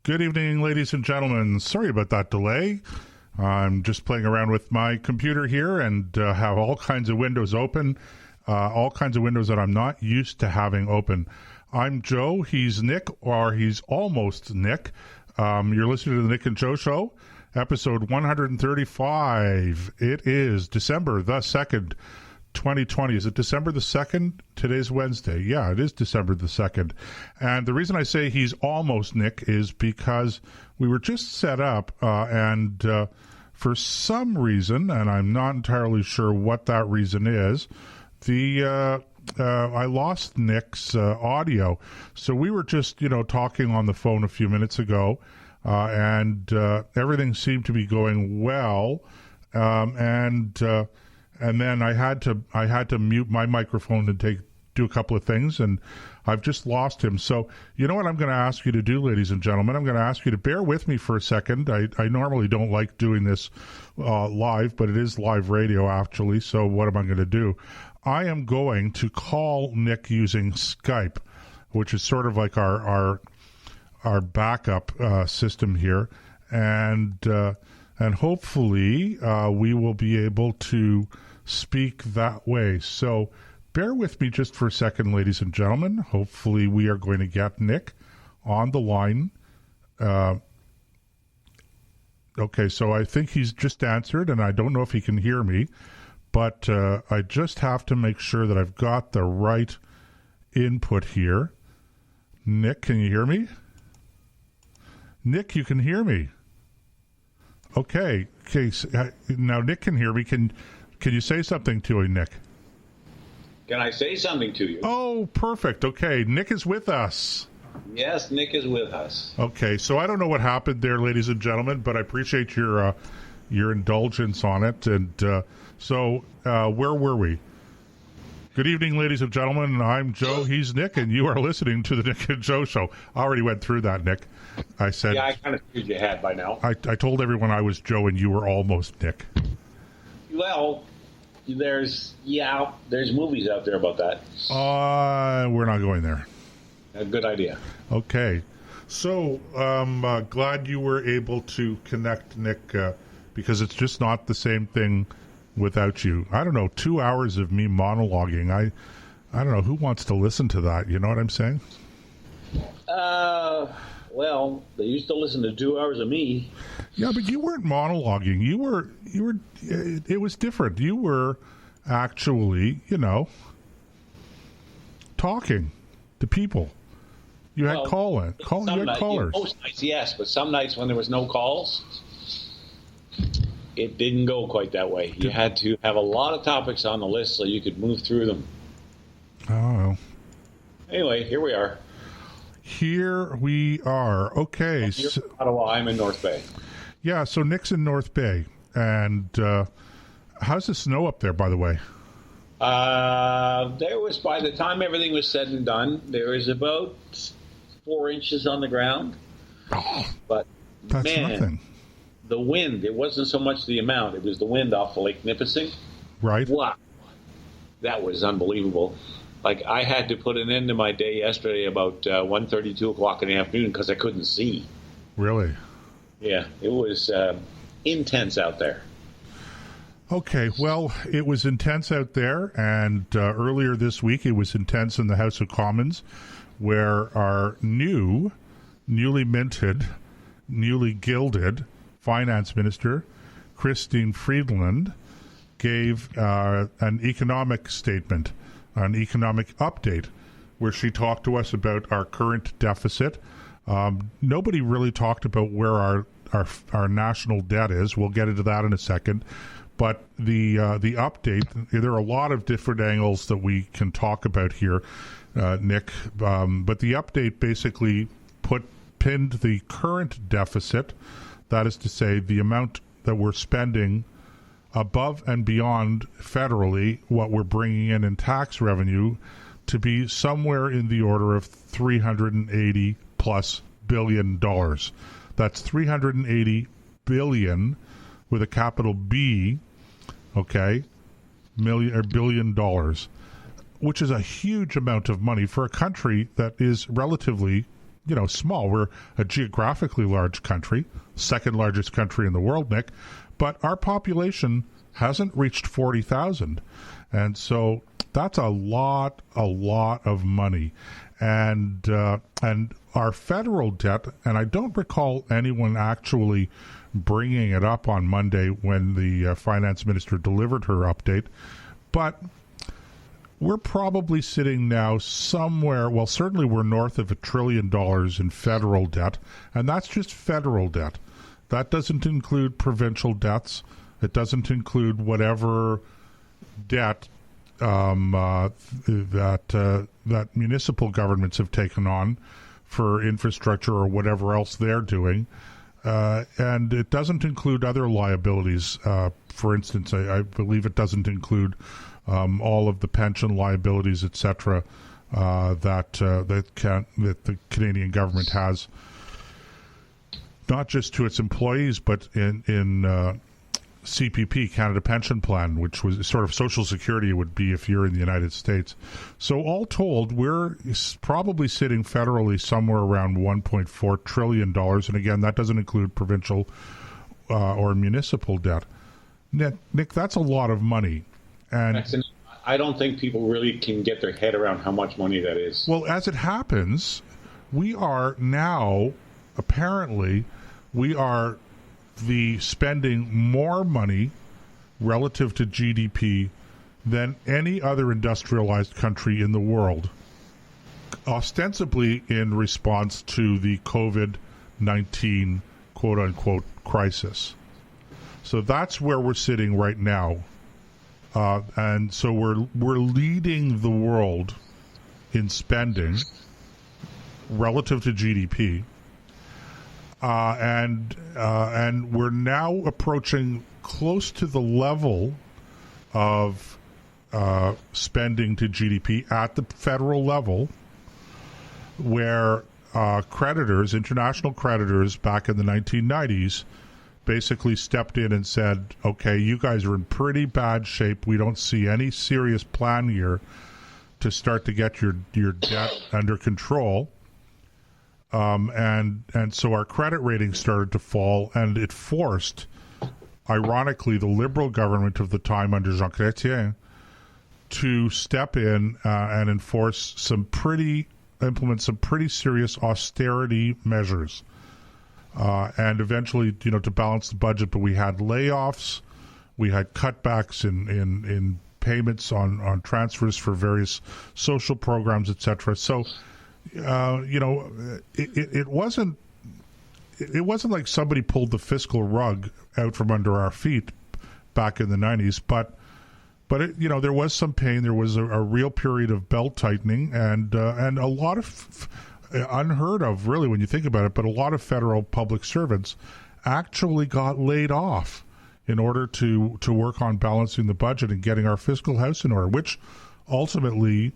Good evening, ladies and gentlemen. Sorry about that delay. I'm just playing around with my computer here and have all kinds of windows open, all kinds of windows that I'm not used to having open. I'm Joe. He's Nick, or he's almost Nick. You're listening to the Nick and Joe Show, episode 135. It is December the 2nd, 2020. Is it December the 2nd? Today's Wednesday. Yeah, it is December the 2nd. And the reason I say he's almost Nick is because we were just set up and for some reason, and I'm not entirely sure what that reason is, I lost Nick's audio. So we were just, talking on the phone a few minutes ago, and everything seemed to be going well. And then I had to mute my microphone and do a couple of things, and I've just lost him. So you know what I'm going to ask you to do, ladies and gentlemen? I'm going to ask you to bear with me for a second. I normally don't like doing this live, but it is live radio, actually. So what am I going to do? I am going to call Nick using Skype, which is sort of like our backup system here, and hopefully we will be able to speak that way. So bear with me just for a second, ladies and gentlemen. Hopefully we are going to get Nick on the line. Okay, so I think he's just answered, and I don't know if he can hear me, but I just have to make sure that I've got the right input here. Nick, can you hear me? Nick, you can hear me. Okay. Now Nick can hear me. Can you say something to me, Nick? Can I say something to you? Oh, perfect. Okay, Nick is with us. Yes, Nick is with us. Okay, so I don't know what happened there, ladies and gentlemen, but I appreciate your indulgence on it. And so where were we? Good evening, ladies and gentlemen. I'm Joe. He's Nick, and you are listening to the Nick and Joe Show. I already went through that, Nick. I said. Yeah, I kind of figured you had by now. I told everyone I was Joe, and you were almost Nick. Well, there's movies out there about that. We're not going there. A good idea. Okay. So I'm glad you were able to connect, Nick, because it's just not the same thing without you. I don't know, 2 hours of me monologuing. I don't know, who wants to listen to that? You know what I'm saying? Well, they used to listen to 2 hours of me. Yeah, but you weren't monologuing. You were. It was different. You were actually, talking to people. You had callers. Most nights, yes, but some nights when there was no calls, it didn't go quite that way. You had to have a lot of topics on the list so you could move through them. Oh. Anyway, here we are. Here we are. Okay. You're in Ottawa. I'm in North Bay. Yeah, so Nick's in North Bay. And how's the snow up there, by the way? There was, by the time everything was said and done, there was about 4 inches on the ground. Oh, but that's nothing. The wind, it wasn't so much the amount, it was the wind off of Lake Nipissing. Right. Wow. That was unbelievable. Like, I had to put an end to my day yesterday about 1:30, 2 o'clock in the afternoon because I couldn't see. Really? Yeah, it was intense out there. Okay, well, it was intense out there, and earlier this week it was intense in the House of Commons, where our newly minted, newly gilded Finance Minister, Christine Friedland, gave an economic statement, an economic update, where she talked to us about our current deficit. Nobody really talked about where our national debt is. We'll get into that in a second. But the update, there are a lot of different angles that we can talk about here, Nick. But the update basically pinned the current deficit, that is to say, the amount that we're spending above and beyond federally what we're bringing in tax revenue, to be somewhere in the order of $380 plus billion. That's $380 billion with a capital B, okay, billion dollars, which is a huge amount of money for a country that is relatively small. We're a geographically large country, second largest country in the world, Nick, but our population hasn't reached 40,000. And so that's a lot of money. And our federal debt, and I don't recall anyone actually bringing it up on Monday when the finance minister delivered her update, but we're probably sitting now somewhere, well, certainly we're north of $1 trillion in federal debt, and that's just federal debt. That doesn't include provincial debts. It doesn't include whatever debt that municipal governments have taken on for infrastructure or whatever else they're doing. And it doesn't include other liabilities. For instance, I believe it doesn't include all of the pension liabilities, etc., that the Canadian government has, not just to its employees, but in CPP, Canada Pension Plan, which was sort of Social Security would be if you're in the United States. So all told, we're probably sitting federally somewhere around $1.4 trillion. And again, that doesn't include provincial or municipal debt. Nick, that's a lot of money. And I don't think people really can get their head around how much money that is. Well, as it happens, we are now, apparently, spending more money relative to GDP than any other industrialized country in the world, ostensibly in response to the COVID-19 quote-unquote crisis. So that's where we're sitting right now. And so we're leading the world in spending relative to GDP. And we're now approaching close to the level of spending to GDP at the federal level, where creditors, international creditors, back in the 1990s, basically stepped in and said, "Okay, you guys are in pretty bad shape. We don't see any serious plan here to start to get your debt under control." And so our credit rating started to fall, and it forced, ironically, the Liberal government of the time under Jean Chrétien to step in and implement some pretty serious austerity measures, and eventually, to balance the budget. But we had layoffs, we had cutbacks in payments on transfers for various social programs, etc. So. It wasn't like somebody pulled the fiscal rug out from under our feet back in the 90s, but there was some pain. There was a real period of belt tightening, and a lot of unheard of, really, when you think about it. But a lot of federal public servants actually got laid off in order to work on balancing the budget and getting our fiscal house in order, which ultimately,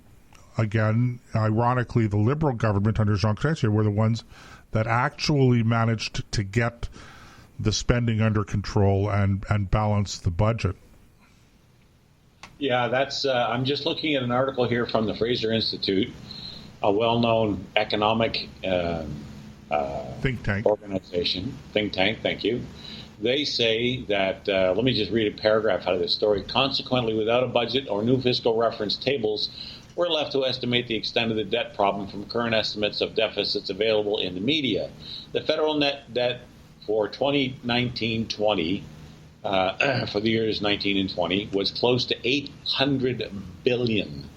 again, ironically, the Liberal government under Jean Chrétien were the ones that actually managed to get the spending under control and balance the budget. Yeah, that's. I'm just looking at an article here from the Fraser Institute, a well-known economic think tank organization. Think tank, thank you. They say that, let me just read a paragraph out of this story. Consequently, without a budget or new fiscal reference tables, we're left to estimate the extent of the debt problem from current estimates of deficits available in the media. The federal net debt for 2019-20, for the years 19 and 20, was close to $800 billion.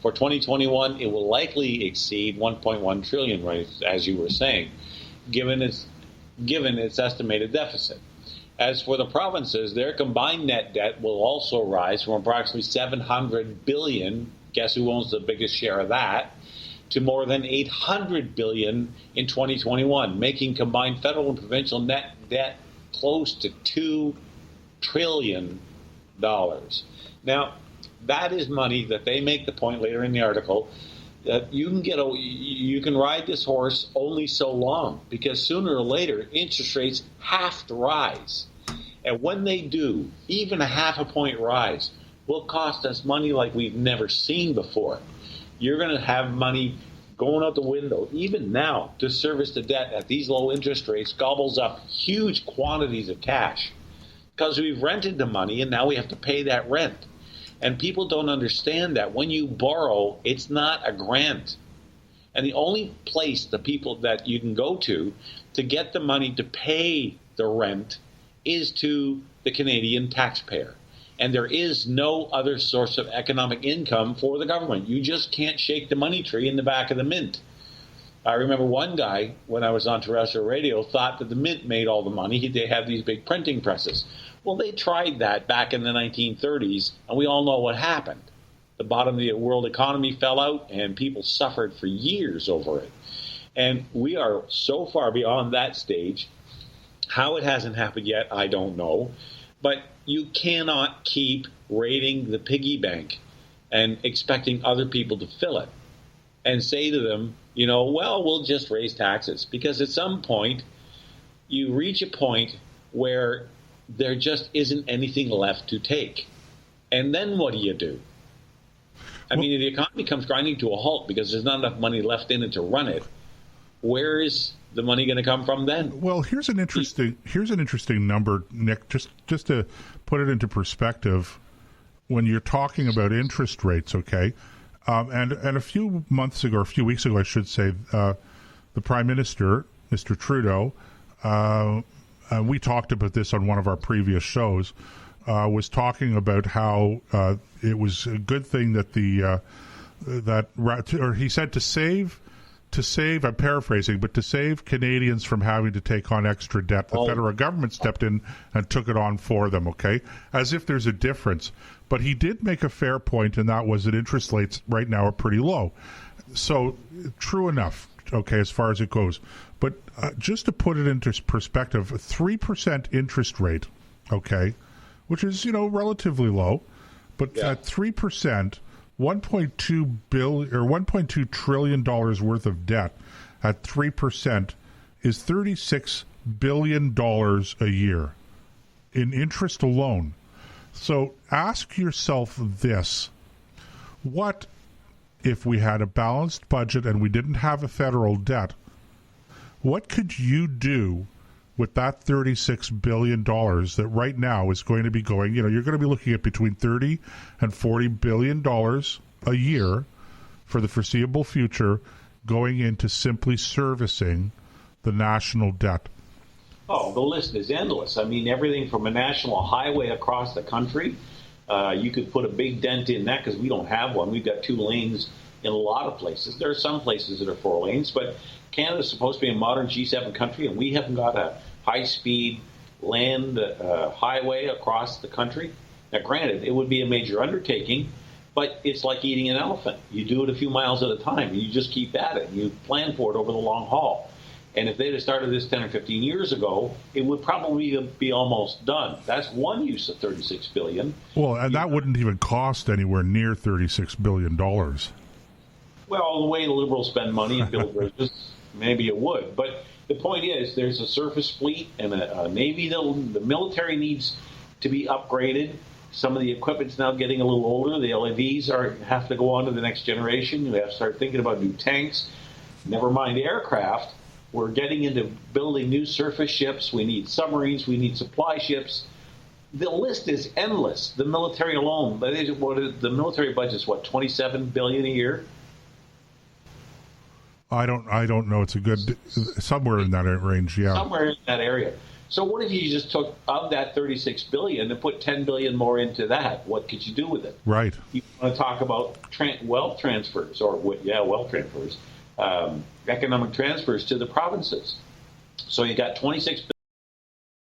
For 2021, it will likely exceed $1.1 trillion, right, as you were saying, given its estimated deficit. As for the provinces, their combined net debt will also rise from approximately $700 billion. Guess who owns the biggest share of that? To more than $800 billion in 2021, making combined federal and provincial net debt close to $2 trillion. Now, that is money that they make the point later in the article that you can ride this horse only so long, because sooner or later interest rates have to rise, and when they do, even a half a point rise will cost us money like we've never seen before. You're going to have money going out the window, even now, to service the debt at these low interest rates gobbles up huge quantities of cash because we've rented the money and now we have to pay that rent. And people don't understand that when you borrow, it's not a grant. And the only place the people that you can go to get the money to pay the rent is to the Canadian taxpayer. And there is no other source of economic income for the government. You just can't shake the money tree in the back of the mint. I remember one guy, when I was on terrestrial radio, thought that the mint made all the money. They have these big printing presses. Well, they tried that back in the 1930s, and we all know what happened. The bottom of the world economy fell out, and people suffered for years over it. And we are so far beyond that stage. How it hasn't happened yet, I don't know. But you cannot keep raiding the piggy bank and expecting other people to fill it and say to them, well, we'll just raise taxes. Because at some point, you reach a point where there just isn't anything left to take. And then what do? I mean, if the economy comes grinding to a halt because there's not enough money left in it to run it, where is the money going to come from then? Well, here's an interesting number, Nick, just to put it into perspective. When you're talking about interest rates, okay, and a few weeks ago, I should say, the Prime Minister, Mr. Trudeau, we talked about this on one of our previous shows, was talking about how it was a good thing that he said to save, I'm paraphrasing, but to save Canadians from having to take on extra debt, the federal government stepped in and took it on for them, okay? As if there's a difference. But he did make a fair point, and that was that interest rates right now are pretty low. So, true enough, okay, as far as it goes. But just to put it into perspective, a 3% interest rate, okay, which is, relatively low, but at 3%, $1.2 trillion worth of debt at 3% is $36 billion a year in interest alone. So ask yourself this: what if we had a balanced budget and we didn't have a federal debt? What could you do with that $36 billion that right now is going to be going, you're going to be looking at between $30 and $40 billion a year for the foreseeable future going into simply servicing the national debt? Oh, the list is endless. I mean, everything from a national highway across the country. You could put a big dent in that because we don't have one. We've got 2 lanes in a lot of places. There are some places that are 4 lanes, but Canada's supposed to be a modern G7 country, and we haven't got a high-speed land highway across the country. Now, granted, it would be a major undertaking, but it's like eating an elephant. You do it a few miles at a time, and you just keep at it. You plan for it over the long haul. And if they'd have started this 10 or 15 years ago, it would probably be almost done. That's one use of $36 billion. Well, and that wouldn't even cost anywhere near $36 billion. Well, the way the Liberals spend money and build bridges, maybe it would. But the point is, there's a surface fleet and a Navy. The military needs to be upgraded. Some of the equipment's now getting a little older. The LAVs have to go on to the next generation. You have to start thinking about new tanks. Never mind aircraft. We're getting into building new surface ships. We need submarines. We need supply ships. The list is endless. The military alone, the military budget's what, $27 billion a year? I don't know. It's a good somewhere in that range. Yeah, somewhere in that area. So what if you just took of that $36 billion and put $10 billion more into that? What could you do with it? Right. You want to talk about wealth transfers, economic transfers to the provinces. So you got $26 billion